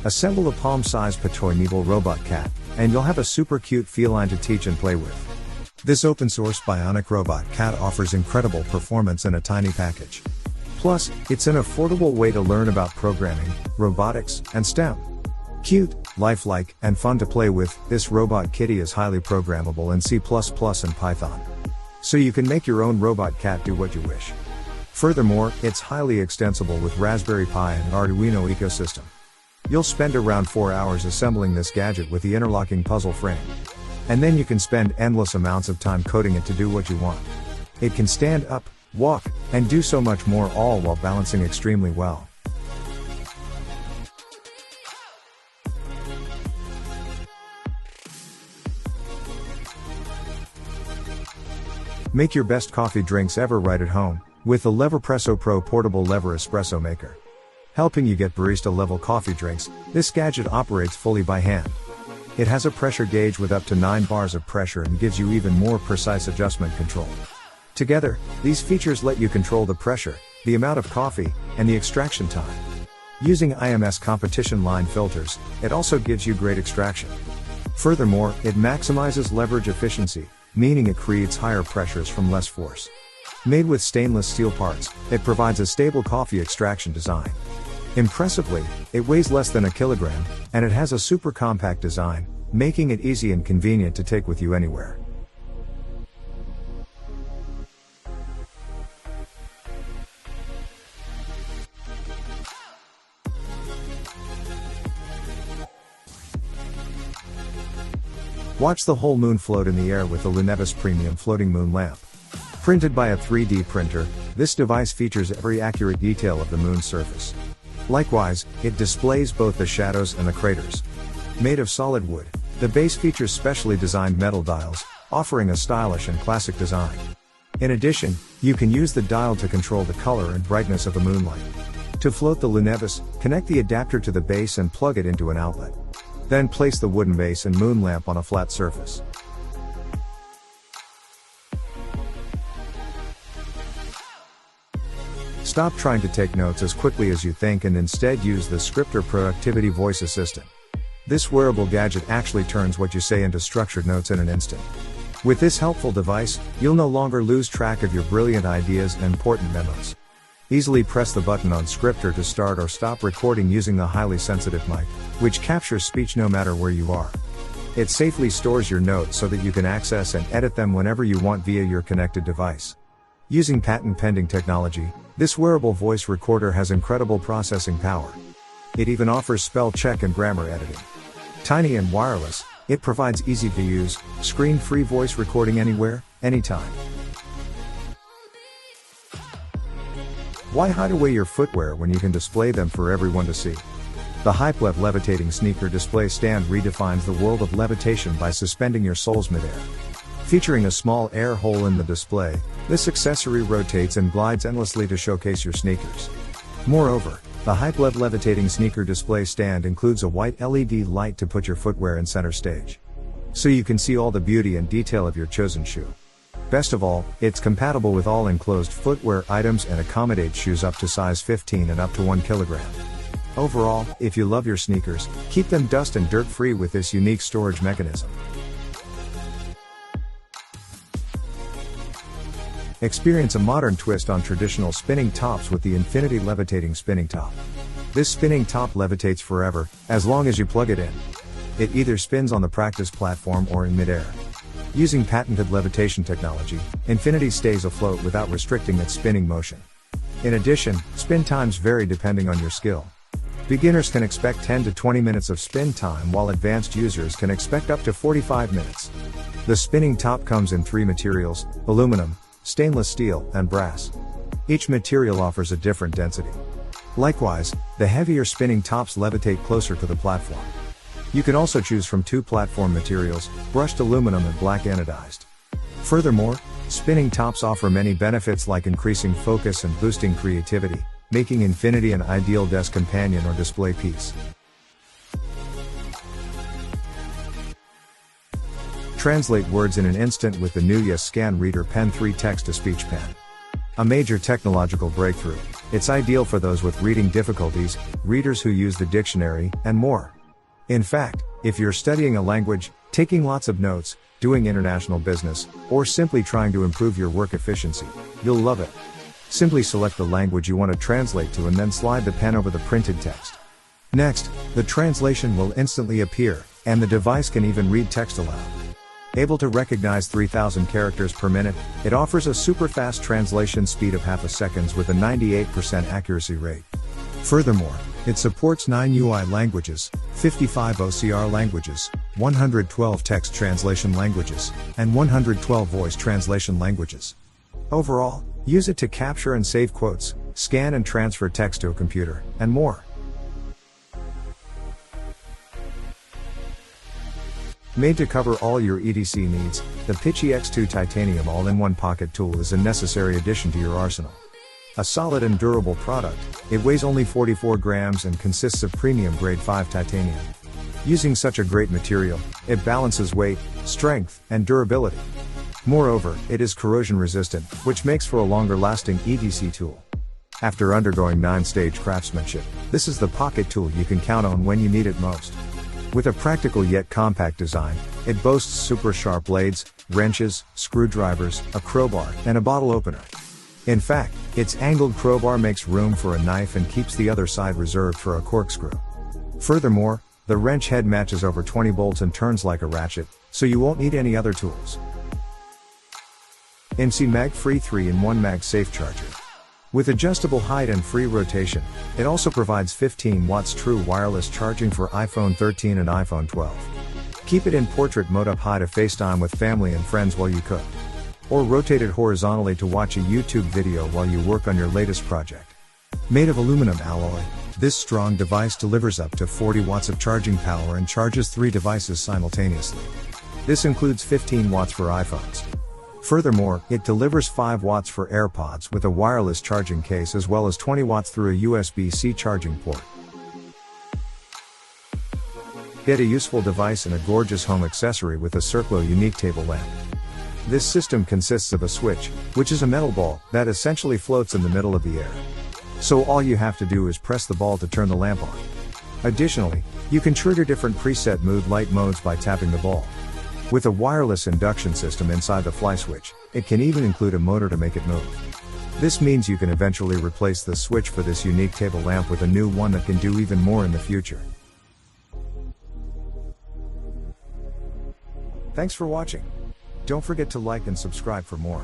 Assemble a palm-sized Petoi Nybble robot cat, and you'll have a super cute feline to teach and play with. This open-source bionic robot cat offers incredible performance in a tiny package. Plus, it's an affordable way to learn about programming, robotics, and STEM. Cute, lifelike, and fun to play with, this robot kitty is highly programmable in C++ and Python. So you can make your own robot cat do what you wish. Furthermore, it's highly extensible with Raspberry Pi and Arduino ecosystem. You'll spend around 4 hours assembling this gadget with the interlocking puzzle frame. And then you can spend endless amounts of time coding it to do what you want. It can stand up, walk, and do so much more, all while balancing extremely well. Make your best coffee drinks ever right at home, with the Leverpresso Pro portable lever espresso maker. Helping you get barista-level coffee drinks, this gadget operates fully by hand. It has a pressure gauge with up to 9 bars of pressure and gives you even more precise adjustment control. Together, these features let you control the pressure, the amount of coffee, and the extraction time. Using IMS competition line filters, it also gives you great extraction. Furthermore, it maximizes leverage efficiency, meaning it creates higher pressures from less force. Made with stainless steel parts, it provides a stable coffee extraction design. Impressively, it weighs less than a kilogram, and it has a super compact design, making it easy and convenient to take with you anywhere. Watch the whole moon float in the air with the Lunevis Premium Floating Moon Lamp. Printed by a 3D printer, this device features every accurate detail of the moon's surface. Likewise, it displays both the shadows and the craters. Made of solid wood, the base features specially designed metal dials, offering a stylish and classic design. In addition, you can use the dial to control the color and brightness of the moonlight. To float the Lunevis, connect the adapter to the base and plug it into an outlet. Then place the wooden base and moon lamp on a flat surface. Stop trying to take notes as quickly as you think and instead use the Scriptor Productivity Voice Assistant. This wearable gadget actually turns what you say into structured notes in an instant. With this helpful device, you'll no longer lose track of your brilliant ideas and important memos. Easily press the button on Scriptor to start or stop recording using the highly sensitive mic, which captures speech no matter where you are. It safely stores your notes so that you can access and edit them whenever you want via your connected device. Using patent-pending technology, this wearable voice recorder has incredible processing power. It even offers spell check and grammar editing. Tiny and wireless, it provides easy-to-use, screen-free voice recording anywhere, anytime. Why hide away your footwear when you can display them for everyone to see? The Hypelev levitating sneaker display stand redefines the world of levitation by suspending your soles midair. Featuring a small air hole in the display, this accessory rotates and glides endlessly to showcase your sneakers. Moreover, the Hypelev levitating sneaker display stand includes a white LED light to put your footwear in center stage. So you can see all the beauty and detail of your chosen shoe. Best of all, it's compatible with all enclosed footwear items and accommodates shoes up to size 15 and up to 1 kilogram. Overall, if you love your sneakers, keep them dust and dirt free with this unique storage mechanism. Experience a modern twist on traditional spinning tops with the INVZI Levitating Spinning Top. This spinning top levitates forever, as long as you plug it in. It either spins on the practice platform or in midair. Using patented levitation technology, INVZI stays afloat without restricting its spinning motion. In addition, spin times vary depending on your skill. Beginners can expect 10 to 20 minutes of spin time, while advanced users can expect up to 45 minutes. The spinning top comes in 3 materials: aluminum, stainless steel, and brass. Each material offers a different density. Likewise, the heavier spinning tops levitate closer to the platform. You can also choose from 2 platform materials, brushed aluminum and black anodized. Furthermore, spinning tops offer many benefits like increasing focus and boosting creativity, making INVZI an ideal desk companion or display piece. Translate words in an instant with the NEWYES Scan Reader Pen 3 text-to-speech pen. A major technological breakthrough. It's ideal for those with reading difficulties, readers who use the dictionary, and more. In fact, if you're studying a language, taking lots of notes, doing international business, or simply trying to improve your work efficiency, you'll love it. Simply select the language you want to translate to and then slide the pen over the printed text. Next, the translation will instantly appear, and the device can even read text aloud. Able to recognize 3,000 characters per minute, it offers a super fast translation speed of half a second with a 98% accuracy rate. Furthermore, it supports 9 UI languages, 55 OCR languages, 112 text translation languages, and 112 voice translation languages. Overall, use it to capture and save quotes, scan and transfer text to a computer, and more. Made to cover all your EDC needs, the PICHI X2 Titanium All-in-One Pocket Tool is a necessary addition to your arsenal. A solid and durable product, it weighs only 44 grams and consists of premium grade 5 titanium. Using such a great material, it balances weight, strength, and durability. Moreover, it is corrosion resistant, which makes for a longer lasting EDC tool. After undergoing 9-stage craftsmanship, this is the pocket tool you can count on when you need it most. With a practical yet compact design, it boasts super sharp blades, wrenches, screwdrivers, a crowbar, and a bottle opener. In fact, its angled crowbar makes room for a knife and keeps the other side reserved for a corkscrew. Furthermore, the wrench head matches over 20 bolts and turns like a ratchet, so you won't need any other tools. INVZI MagFree 3-in-1 MagSafe charger. With adjustable height and free rotation, it also provides 15 watts true wireless charging for iPhone 13 and iPhone 12. Keep it in portrait mode up high to FaceTime with family and friends while you cook. Or rotate it horizontally to watch a YouTube video while you work on your latest project. Made of aluminum alloy, this strong device delivers up to 40 watts of charging power and charges 3 devices simultaneously. This includes 15 watts for iPhones. Furthermore, it delivers 5 watts for AirPods with a wireless charging case as well as 20 watts through a USB-C charging port. Get a useful device and a gorgeous home accessory with a CIRCLO unique table lamp. This system consists of a switch, which is a metal ball that essentially floats in the middle of the air. So all you have to do is press the ball to turn the lamp on. Additionally, you can trigger different preset mood light modes by tapping the ball. With a wireless induction system inside the fly switch, it can even include a motor to make it move. This means you can eventually replace the switch for this unique table lamp with a new one that can do even more in the future. Thanks for watching. Don't forget to like and subscribe for more.